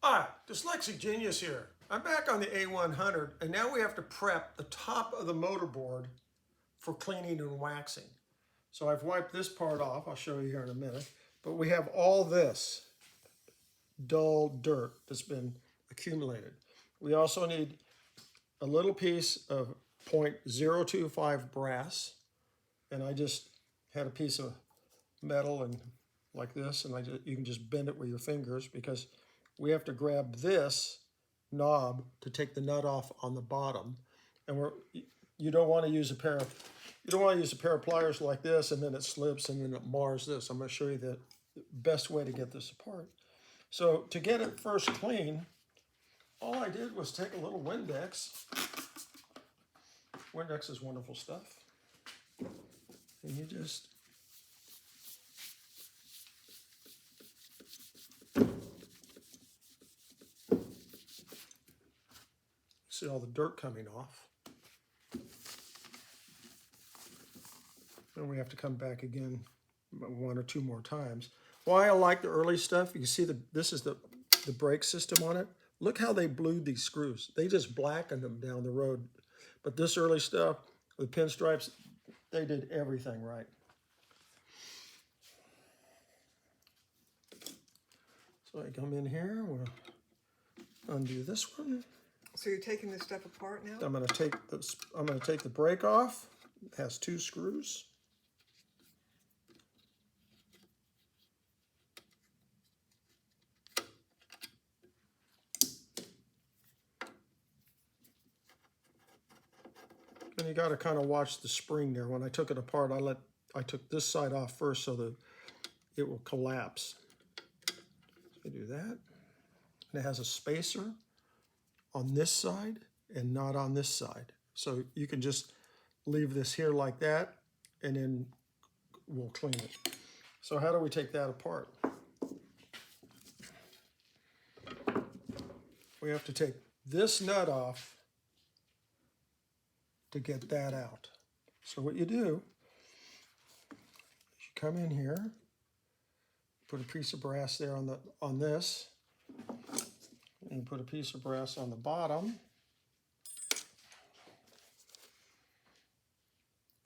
Hi, Dyslexic Genius here. I'm back on the A100 and now we have to prep the top of the motor board for cleaning and waxing. So I've wiped this part off, I'll show you here in a minute, but we have all this dull dirt that's been accumulated. We also need a little piece of .025 brass, and I just had a piece of metal and like this, and you can just bend it with your fingers because we have to grab this knob to take the nut off on the bottom. And you don't want to use a pair of pliers like this and then it slips and then it mars this. I'm going to show you the best way to get this apart. So to get it first clean, all I did was take a little Windex. Windex is wonderful stuff. And you just see all the dirt coming off. And we have to come back again one or two more times. Why I like the early stuff, you see this is the brake system on it. Look how they blued these screws. They just blackened them down the road. But this early stuff, the pinstripes, they did everything right. So I come in here, we'll undo this one. So you're taking this stuff apart now? I'm going to take the brake off. It has two screws. And you got to kind of watch the spring there. When I took it apart, I took this side off first so that it will collapse. So I do that. And it has a spacer on this side and not on this side. So you can just leave this here like that and then we'll clean it. So how do we take that apart? We have to take this nut off to get that out. So what you do is you come in here, put a piece of brass there on this, and you put a piece of brass on the bottom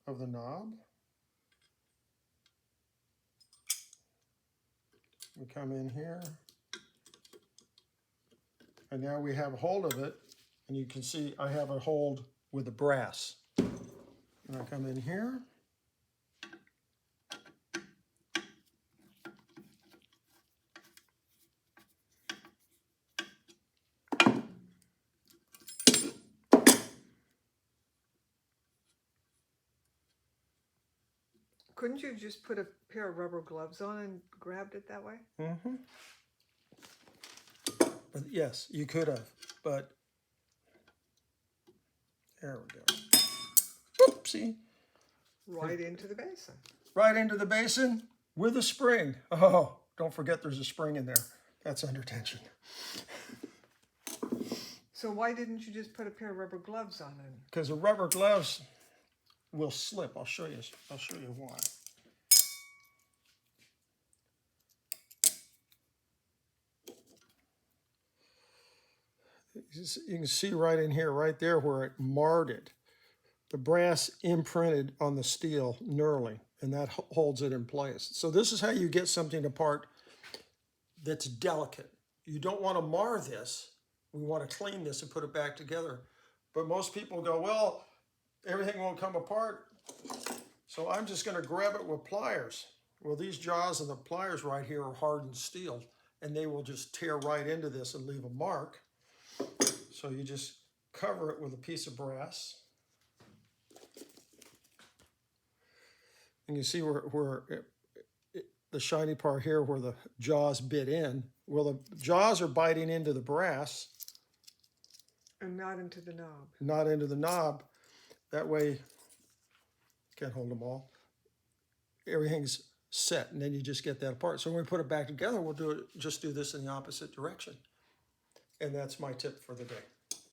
of the knob. We come in here, and now we have a hold of it, and you can see I have a hold with the brass. And I come in here, Couldn't you just put a pair of rubber gloves on and grabbed it that way? Mm-hmm. But yes, you could have, but there we go. Oopsie. Right into the basin. Right into the basin with a spring. Oh, don't forget there's a spring in there. That's under tension. So why didn't you just put a pair of rubber gloves on it? Because the rubber gloves will slip. I'll show you why. You can see right in here, right there where it marred it. The brass imprinted on the steel knurling, and that holds it in place. So this is how you get something apart that's delicate. You don't want to mar this. We want to clean this and put it back together. But most people go, well, everything won't come apart, so I'm just going to grab it with pliers. Well, these jaws and the pliers right here are hardened steel, and they will just tear right into this and leave a mark. So you just cover it with a piece of brass. And you see where the shiny part here where the jaws bit in. Well, the jaws are biting into the brass. And not into the knob. Not into the knob. That way, can't hold them all. Everything's set, and then you just get that apart. So when we put it back together, we'll just do this in the opposite direction. And that's my tip for the day.